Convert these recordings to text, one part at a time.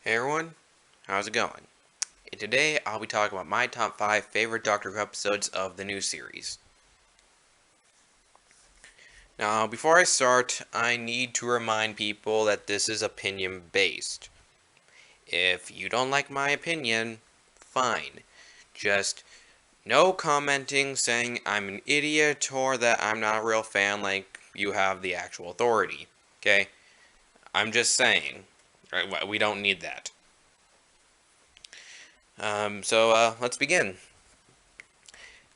Hey everyone, how's it going? And today I'll be talking about my top 5 favorite Doctor Who episodes of the new series. Now, before I start, I need to remind people that this is opinion based. If you don't like my opinion, fine. Just no commenting saying I'm an idiot or that I'm not a real fan like you have the actual authority. Okay? I'm just saying. Right, we don't need that. Let's begin.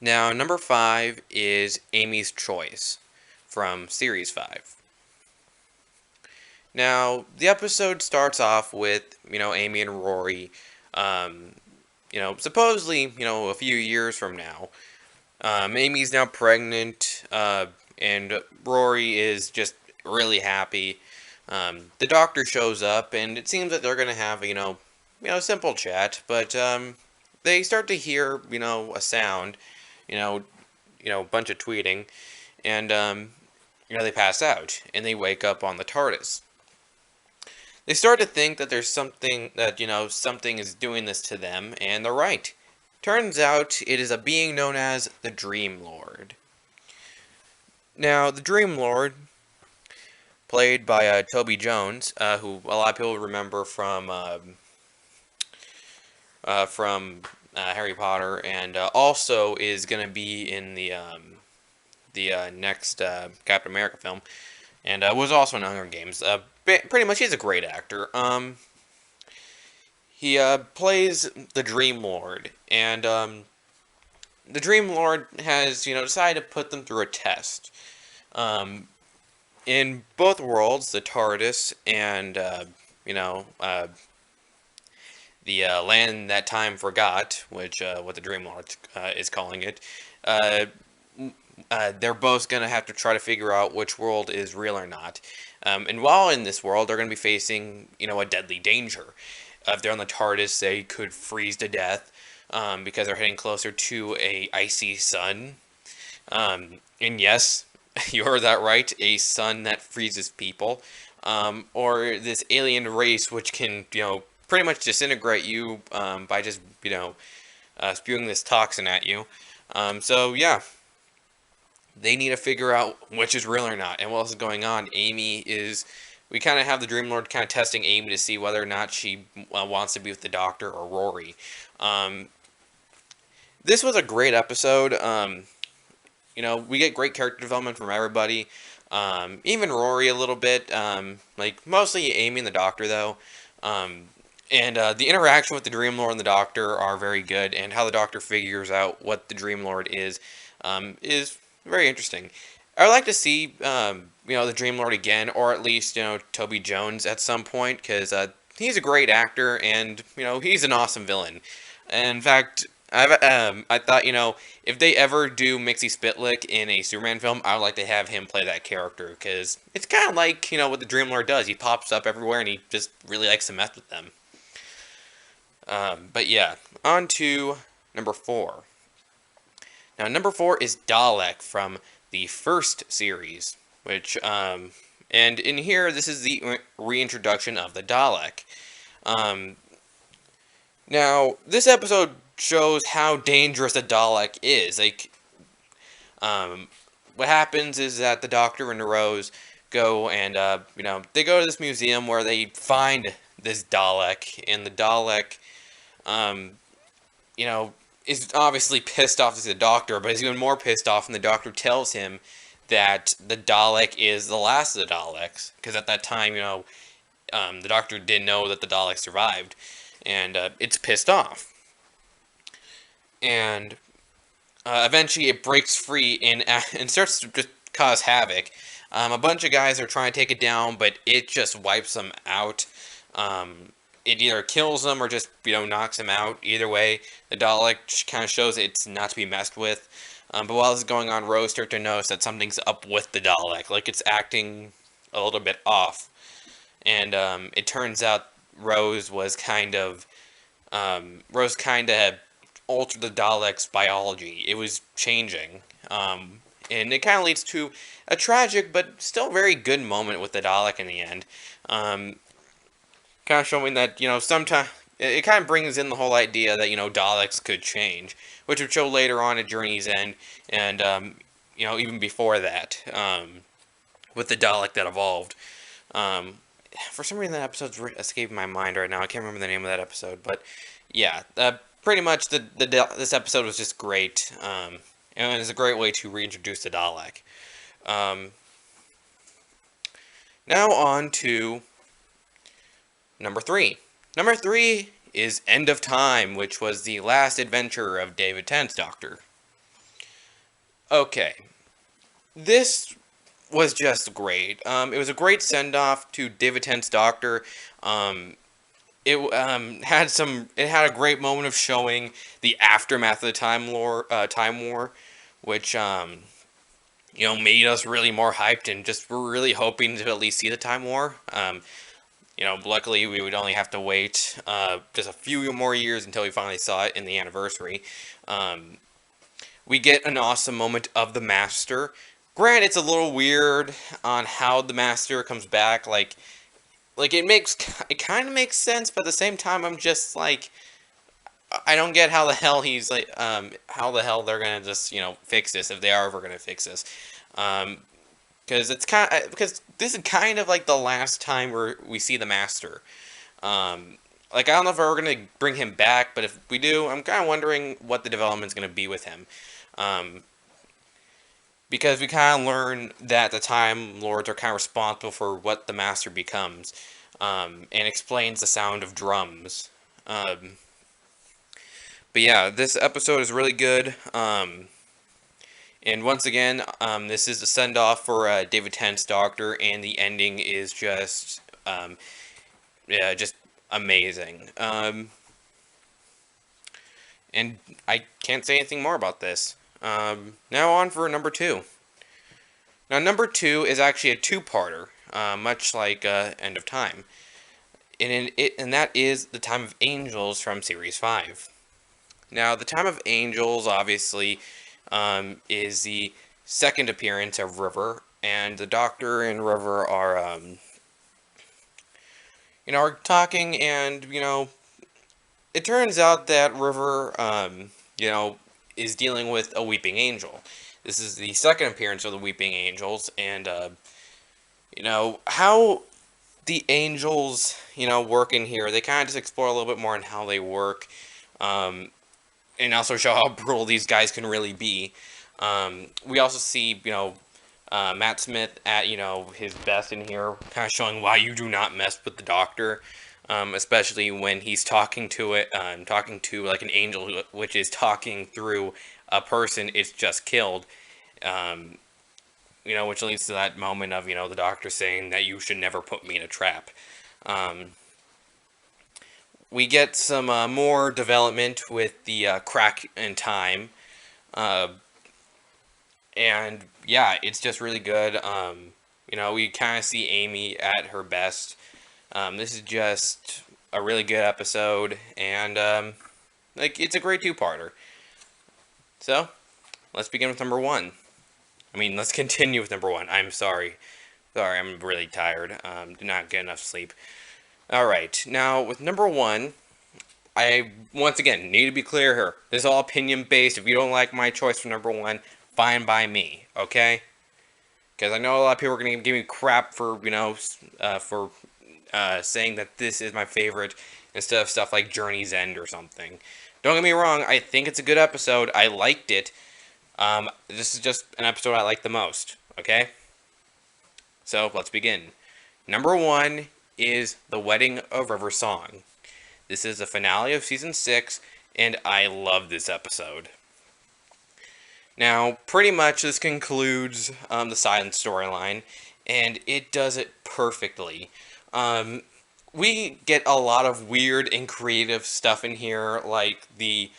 Now, number 5 is Amy's Choice from Series 5. Now, the episode starts off with, Amy and Rory, um, supposedly, a few years from now. Amy's now pregnant, and Rory is just really happy. The doctor shows up, and it seems that they're going to have, a simple chat, but they start to hear, a sound, you know, a bunch of tweeting, and they pass out and they wake up on the TARDIS. They start to think that there's something that something is doing this to them, and they're right. Turns out it is a being known as the Dream Lord. Now, the Dream Lord, played by Toby Jones, who a lot of people remember from Harry Potter, and also is going to be in the next Captain America film, and was also in Hunger Games. Pretty much, he's a great actor. He plays the Dream Lord, and the Dream Lord has decided to put them through a test. Um, in both worlds, the TARDIS and you know the land that time forgot, which what the Dream Lord is calling it. Uh, they're both going to have to try to figure out which world is real or not. And while in this world, they're going to be facing, a deadly danger. If they're on the TARDIS, they could freeze to death because they're heading closer to a icy sun. And yes, you heard that right, a sun that freezes people. Or this alien race which can, pretty much disintegrate you by just, spewing this toxin at you. Yeah, they need to figure out which is real or not and what else is going on. We kind of have the Dream Lord kind of testing Amy to see whether or not she wants to be with the Doctor or Rory. Um, this was a great episode. We get great character development from everybody. Even Rory a little bit. Like mostly Amy and the Doctor though. Um, and the interaction with the Dream Lord and the Doctor are very good, and how the Doctor figures out what the Dream Lord is very interesting. I'd like to see, the Dream Lord again, or at least, Toby Jones at some point, because he's a great actor, and, he's an awesome villain. And in fact, I thought, if they ever do Mixie Spitlick in a Superman film, I would like to have him play that character, because it's kind of like, what the Dream Lord does. He pops up everywhere, and he just really likes to mess with them. But yeah, on to number 4. Now, number 4 is Dalek from the first series, and in here, this is the reintroduction of the Dalek. Um, Now, this episode shows how dangerous a Dalek is. Um, what happens is that the Doctor and Rose go and, they go to this museum where they find this Dalek, and the Dalek, um, you know, is obviously pissed off at the Doctor, but he's even more pissed off when the Doctor tells him that the Dalek is the last of the Daleks, because at that time, the Doctor didn't know that the Dalek survived, and it's pissed off. And eventually it breaks free and starts to just cause havoc. A bunch of guys are trying to take it down, but it just wipes them out. It either kills them or just knocks them out. Either way, the Dalek kind of shows it's not to be messed with. But while this is going on, Rose starts to notice that something's up with the Dalek, like it's acting a little bit off. And it turns out Rose kind of altered the Dalek's biology. It was changing. And it kind of leads to a tragic but still very good moment with the Dalek in the end. Um, kind of showing that, sometimes it kind of brings in the whole idea that, Daleks could change, which would show later on at Journey's End, and, even before that, with the Dalek that evolved. Um, for some reason, that episode's escaping my mind right now. I can't remember the name of that episode, but yeah, pretty much this episode was just great, and it's a great way to reintroduce the Dalek. Um, Now on to number 3. Number 3 is End of Time, which was the last adventure of David Tennant's Doctor. Okay, this was just great. It was a great send-off to David Tennant's Doctor. It had a great moment of showing the aftermath of the Time War, which made us really more hyped and just were really hoping to at least see the Time War. Luckily we would only have to wait just a few more years until we finally saw it in the anniversary. We get an awesome moment of the Master. Granted, it's a little weird on how the Master comes back. Like it kind of makes sense, but at the same time, I'm just like, I don't get how the hell he's like, how the hell they're gonna just fix this if they are ever gonna fix this. Because because this is kind of like the last time we see the Master. Like, I don't know if we're gonna bring him back, but if we do, I'm kind of wondering what the development's gonna be with him. Because we kind of learn that the Time Lords are kind of responsible for what the Master becomes, and explains the sound of drums. But yeah, this episode is really good. And once again, this is the send-off for David Tennant's Doctor, and the ending is just, yeah, just amazing. And I can't say anything more about this. Now on for number 2. Now number 2 is actually a two-parter, much like End of Time. And that is The Time of Angels from Series 5. Now, The Time of Angels, obviously, is the second appearance of River, and the Doctor and River are, are talking, and, it turns out that River, is dealing with a Weeping Angel. This is the second appearance of the Weeping Angels, and, how the angels, work in here, they kind of just explore a little bit more on how they work, and also show how brutal these guys can really be. We also see, Matt Smith at, his best in here, kind of showing why you do not mess with the Doctor, especially when he's talking to like an angel, which is talking through a person it's just killed, which leads to that moment of, the Doctor saying that you should never put me in a trap. We get some more development with the crack in time. And yeah, it's just really good. We kind of see Amy at her best. This is just a really good episode, and it's a great two-parter. So, let's begin with number 1. Let's continue with number 1. I'm sorry. Sorry, I'm really tired. Did not get enough sleep. Alright, now with number 1, I, once again, need to be clear here. This is all opinion-based. If you don't like my choice for number 1, fine by me, okay? Because I know a lot of people are going to give me crap for, saying that this is my favorite instead of stuff like Journey's End or something. Don't get me wrong, I think it's a good episode. I liked it. This is just an episode I like the most, okay? So, let's begin. Number 1 is The Wedding of River Song. This is the finale of Season 6, and I love this episode. Now, pretty much this concludes the Silence storyline, and it does it perfectly. We get a lot of weird and creative stuff in here, like the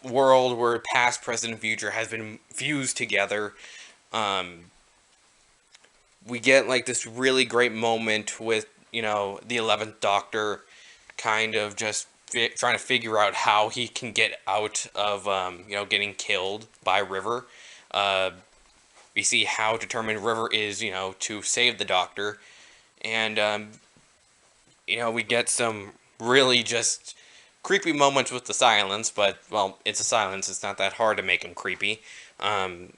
world where past, present, and future has been fused together. We get like this really great moment with, the 11th Doctor kind of just trying to figure out how he can get out of, getting killed by River. We see how determined River is, to save the Doctor. And, we get some really just creepy moments with the silence, but, well, it's a silence. It's not that hard to make them creepy. Um,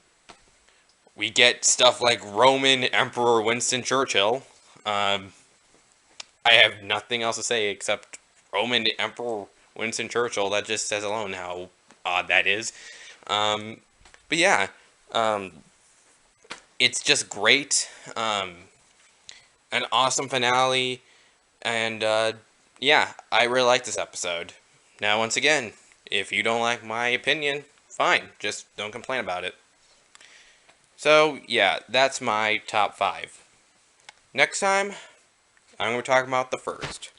we get stuff like Roman Emperor Winston Churchill. Um, I have nothing else to say except Roman Emperor Winston Churchill. That just says alone how odd that is. Um, but yeah, um, it's just great. An awesome finale. And yeah, I really like this episode. Now, once again, if you don't like my opinion, fine. Just don't complain about it. So, yeah, that's my top 5. Next time, I'm going to talk about the first.